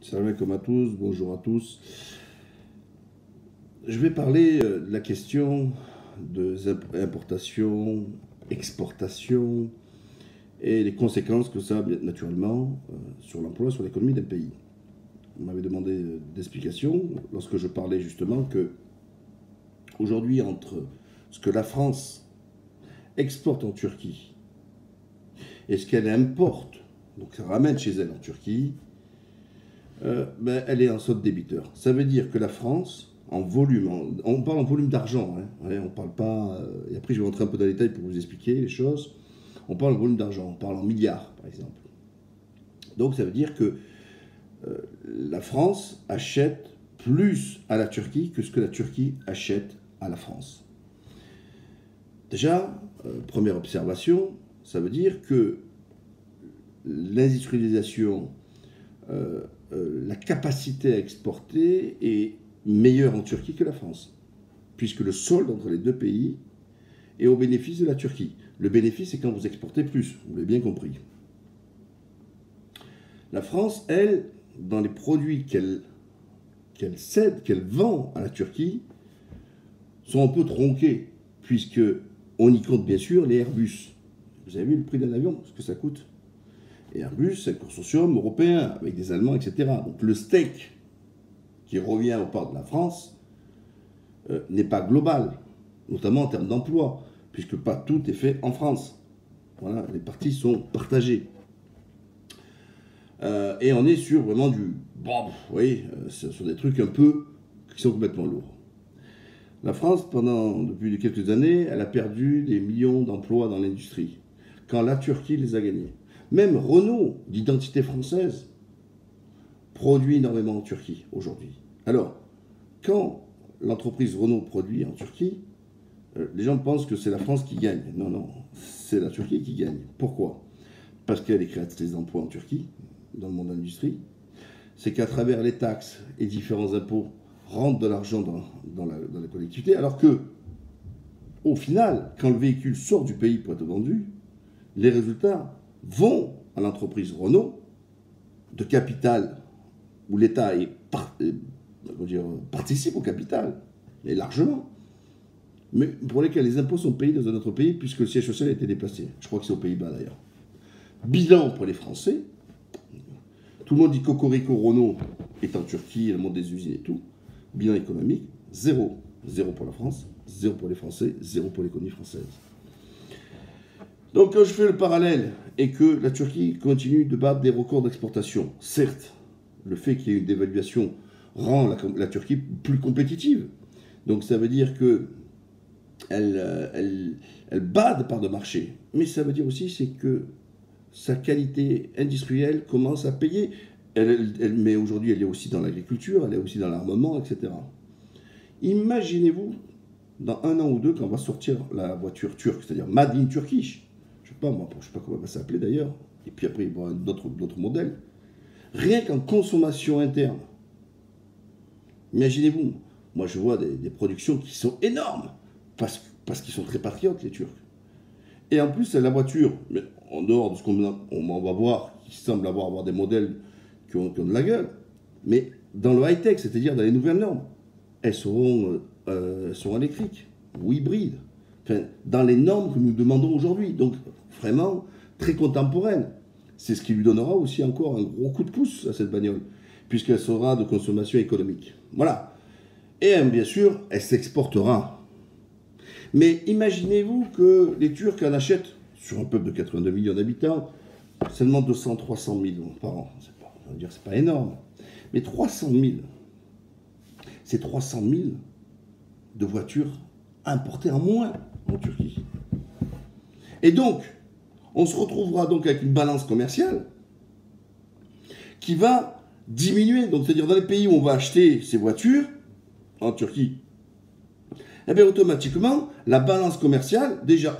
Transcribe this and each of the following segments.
Salam alaikum à tous, bonjour à tous. Je vais parler de la question des importations, exportations et les conséquences que ça a naturellement sur l'emploi, sur l'économie d'un pays. On m'avait demandé d'explications lorsque je parlais justement que aujourd'hui, entre ce que la France exporte en Turquie et ce qu'elle importe, donc ça ramène chez elle en Turquie, elle est en solde débiteur. Ça veut dire que la France, en volume, on parle en volume d'argent, on parle pas, et après je vais rentrer un peu dans les détails pour vous expliquer les choses, on parle en volume d'argent, on parle en milliards par exemple. Donc ça veut dire que la France achète plus à la Turquie que ce que la Turquie achète à la France. Déjà, première observation, ça veut dire que l'industrialisation, la capacité à exporter est meilleure en Turquie que la France, puisque le solde entre les deux pays est au bénéfice de la Turquie. Le bénéfice, c'est quand vous exportez plus, vous l'avez bien compris. La France, elle, dans les produits qu'elle cède, qu'elle vend à la Turquie, sont un peu tronqués, puisque on y compte bien sûr les Airbus. Vous avez vu le prix d'un avion, ce que ça coûte? Et Airbus, c'est un consortium européen, avec des Allemands, etc. Donc le steak qui revient au port de la France n'est pas global, notamment en termes d'emploi, puisque pas tout est fait en France. Voilà, les parties sont partagées. Et on est sur vraiment du... Bon, oui, ce sont des trucs un peu qui sont complètement lourds. La France, depuis quelques années, elle a perdu des millions d'emplois dans l'industrie, quand la Turquie les a gagnés. Même Renault, d'identité française, produit énormément en Turquie aujourd'hui. Alors, quand l'entreprise Renault produit en Turquie, les gens pensent que c'est la France qui gagne. Non, non, c'est la Turquie qui gagne. Pourquoi? Parce qu'elle est créatrice d'emplois en Turquie, dans le monde de l'industrie. C'est qu'à travers les taxes et différents impôts, rentre de l'argent dans la collectivité, alors que, au final, quand le véhicule sort du pays pour être vendu, les résultats vont à l'entreprise Renault, de capital, où l'État participe au capital, et largement, mais pour lesquels les impôts sont payés dans un autre pays, puisque le siège social a été déplacé. Je crois que c'est aux Pays-Bas d'ailleurs. Bilan pour les Français, tout le monde dit Cocorico Renault est en Turquie, le monde des usines et tout. Bilan économique, zéro. Zéro pour la France, zéro pour les Français, zéro pour l'économie française. Donc quand je fais le parallèle et que la Turquie continue de battre des records d'exportation, certes, le fait qu'il y ait une dévaluation rend la Turquie plus compétitive. Donc ça veut dire que elle bat des parts de marché. Mais ça veut dire aussi c'est que sa qualité industrielle commence à payer. Mais aujourd'hui, elle est aussi dans l'agriculture, elle est aussi dans l'armement, etc. Imaginez-vous, dans un an ou deux, quand on va sortir la voiture turque, c'est-à-dire Made in Turkish. Je ne sais pas comment elle va s'appeler d'ailleurs. Et puis après, il y aura d'autres modèles. Rien qu'en consommation interne. Imaginez-vous, moi je vois des productions qui sont énormes, parce qu'ils sont très patriotes, les Turcs. Et en plus, la voiture, mais en dehors de ce qu'on va voir, qui semble avoir des modèles qui ont de la gueule, mais dans le high-tech, c'est-à-dire dans les nouvelles normes, elles seront électriques ou hybrides, enfin, dans les normes que nous demandons aujourd'hui. Donc, vraiment, très contemporaines. C'est ce qui lui donnera aussi encore un gros coup de pouce à cette bagnole, puisqu'elle sera de consommation économique. Voilà. Et bien sûr, elle s'exportera. Mais imaginez-vous que les Turcs en achètent, sur un peuple de 82 millions d'habitants, seulement 200-300 000 par an. On va dire c'est pas énorme. Mais 300 000, c'est 300 000 de voitures importées en moins en Turquie. Et donc, on se retrouvera donc avec une balance commerciale qui va diminuer. Donc, c'est-à-dire dans les pays où on va acheter ces voitures, en Turquie, eh bien automatiquement, la balance commerciale, déjà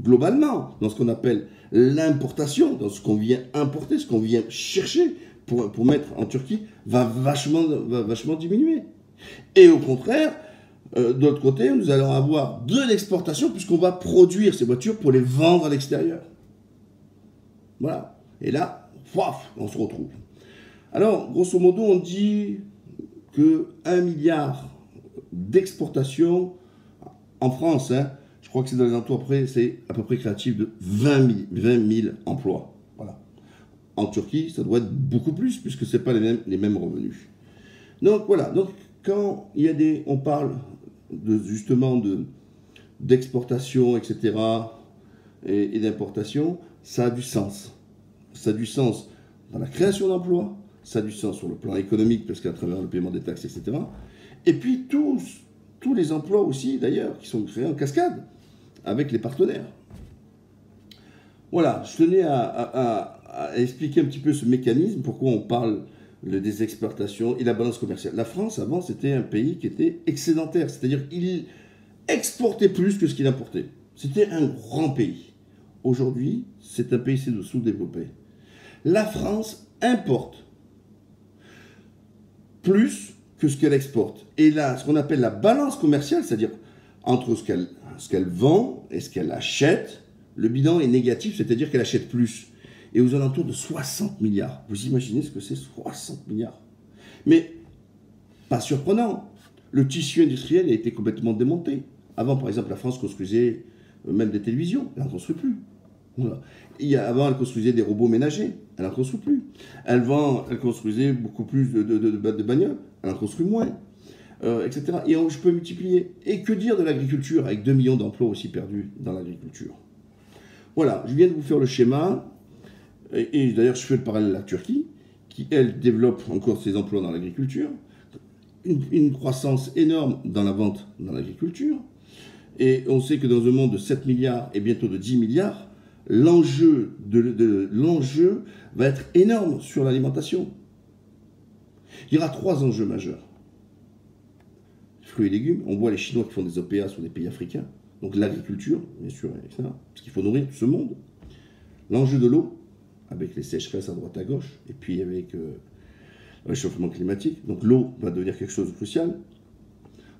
globalement, dans ce qu'on appelle l'importation, dans ce qu'on vient importer, ce qu'on vient chercher pour mettre en Turquie, va vachement diminuer. Et au contraire, de l'autre côté, nous allons avoir de l'exportation, puisqu'on va produire ces voitures pour les vendre à l'extérieur. Voilà. Et là, on se retrouve. Alors, grosso modo, on dit que 1 milliard d'exportations en France, hein, je crois que c'est dans les alentours, après, c'est à peu près créatif de 20 000 emplois. Voilà. En Turquie, ça doit être beaucoup plus, puisque ce n'est pas les mêmes revenus. Donc voilà, donc quand il y a on parle justement d'exportation, etc., et d'importation, ça a du sens. Ça a du sens dans la création d'emplois, ça a du sens sur le plan économique, parce qu'à travers le paiement des taxes, etc. Et puis tous les emplois aussi, d'ailleurs, qui sont créés en cascade avec les partenaires. Voilà, je tenais à expliquer un petit peu ce mécanisme, pourquoi on parle des exportations et la balance commerciale. La France, avant, c'était un pays qui était excédentaire, c'est-à-dire qu'il exportait plus que ce qu'il importait. C'était un grand pays. Aujourd'hui, c'est un pays sous-développé. La France importe plus que ce qu'elle exporte. Et là, ce qu'on appelle la balance commerciale, c'est-à-dire entre ce qu'elle vend et ce qu'elle achète, le bilan est négatif, c'est-à-dire qu'elle achète plus. Et aux alentours de 60 milliards. Vous imaginez ce que c'est, 60 milliards. Mais, pas surprenant, le tissu industriel a été complètement démonté. Avant, par exemple, la France construisait même des télévisions, elle n'en construit plus. Voilà. Avant, elle construisait des robots ménagers, elle n'en construit plus. Elle construisait beaucoup plus de bagnoles, elle en construit moins, etc. Et je peux multiplier. Et que dire de l'agriculture, avec 2 millions d'emplois aussi perdus dans l'agriculture. Voilà, je viens de vous faire le schéma, et d'ailleurs, je fais le parallèle à la Turquie, qui, elle, développe encore ses emplois dans l'agriculture, une croissance énorme dans la vente dans l'agriculture, et on sait que dans un monde de 7 milliards et bientôt de 10 milliards, l'enjeu va être énorme sur l'alimentation. Il y aura 3 enjeux majeurs. Fruits et légumes, on voit les Chinois qui font des OPA sur des pays africains, donc l'agriculture, bien sûr, etc., parce qu'il faut nourrir tout ce monde. L'enjeu de l'eau, avec les sécheresses à droite à gauche, et puis avec le réchauffement climatique. Donc l'eau va devenir quelque chose de crucial.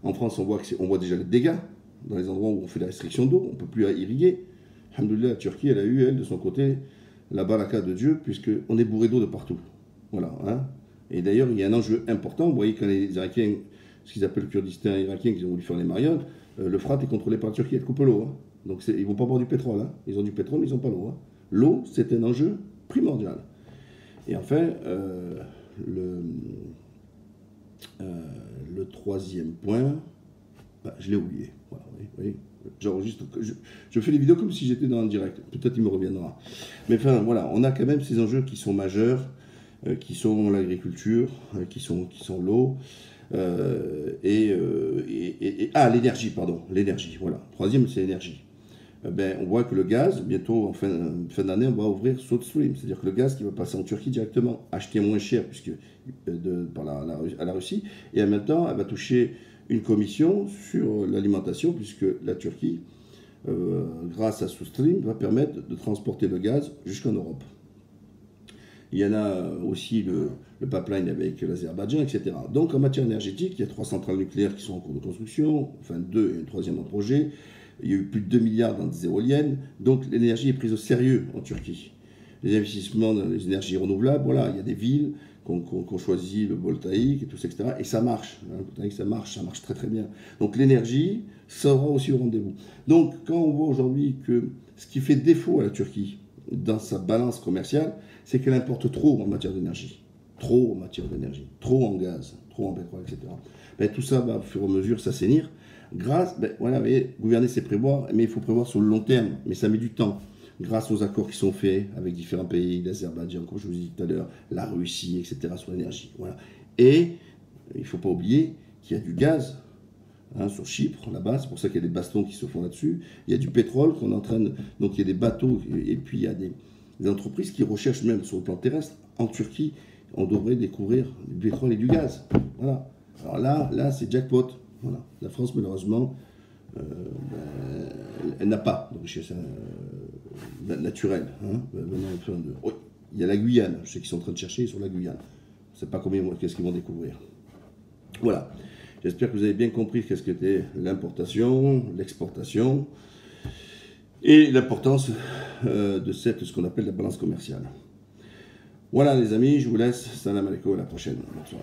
En France, on voit déjà les dégâts dans les endroits où on fait la restriction d'eau, on ne peut plus irriguer. Alhamdoulilah, la Turquie, elle a eu, elle, de son côté, la baraka de Dieu, puisqu'on est bourré d'eau de partout. Voilà. Hein. Et d'ailleurs, il y a un enjeu important. Vous voyez, quand les Irakiens, ce qu'ils appellent le Kurdistan irakien, qu'ils ont voulu faire les Marionnes, l'Euphrate est contrôlé par la Turquie, elle coupe l'eau. Hein. Donc ils ne vont pas boire du pétrole. Hein. Ils ont du pétrole, mais ils n'ont pas l'eau. Hein. L'eau, c'est un enjeu primordial. Et enfin, le troisième point, je l'ai oublié. Voilà, vous voyez, j'enregistre, je fais les vidéos comme si j'étais dans un direct. Peut-être il me reviendra. Mais enfin, voilà, on a quand même ces enjeux qui sont majeurs, qui sont l'agriculture, qui sont l'eau, l'énergie, pardon, l'énergie, voilà. Troisième, c'est l'énergie. On voit que le gaz, bientôt en fin d'année, on va ouvrir South Stream, c'est-à-dire que le gaz qui va passer en Turquie directement, acheté moins cher à la Russie, et en même temps, elle va toucher une commission sur l'alimentation, puisque la Turquie, grâce à South Stream, va permettre de transporter le gaz jusqu'en Europe. Il y en a aussi le pipeline avec l'Azerbaïdjan, etc. Donc en matière énergétique, il y a 3 centrales nucléaires qui sont en cours de construction, enfin 2 et une troisième en projet. Il y a eu plus de 2 milliards dans des éoliennes, donc l'énergie est prise au sérieux en Turquie. Les investissements dans les énergies renouvelables, voilà, il y a des villes qu'on choisit le voltaïque et tout ça, etc. Et ça marche, hein, le voltaïque ça marche très très bien. Donc l'énergie sera aussi au rendez-vous. Donc quand on voit aujourd'hui que ce qui fait défaut à la Turquie dans sa balance commerciale, c'est qu'elle importe trop en matière d'énergie. Trop en matière d'énergie, trop en gaz, trop en pétrole, etc. Tout ça va au fur et à mesure s'assainir. Voilà, gouverner c'est prévoir, mais il faut prévoir sur le long terme, mais ça met du temps. Grâce aux accords qui sont faits avec différents pays, l'Azerbaïdjan, comme je vous ai dit tout à l'heure, la Russie, etc., sur l'énergie. Voilà. Et il ne faut pas oublier qu'il y a du gaz sur Chypre, là-bas, c'est pour ça qu'il y a des bastons qui se font là-dessus. Il y a du pétrole qu'on entraîne, donc il y a des bateaux, et puis il y a des entreprises qui recherchent même sur le plan terrestre. En Turquie, on devrait découvrir du pétrole et du gaz. Voilà. Alors là c'est jackpot. Voilà. La France, malheureusement, elle n'a pas de richesse naturelle. Hein. Oui, il y a la Guyane. Je sais qu'ils sont en train de chercher sur la Guyane. Je ne sais pas qu'est-ce qu'ils vont découvrir. Voilà. J'espère que vous avez bien compris qu'est-ce qu'était l'importation, l'exportation et l'importance de ce qu'on appelle la balance commerciale. Voilà les amis, je vous laisse. Salam alaikum, à la prochaine. Bonsoir.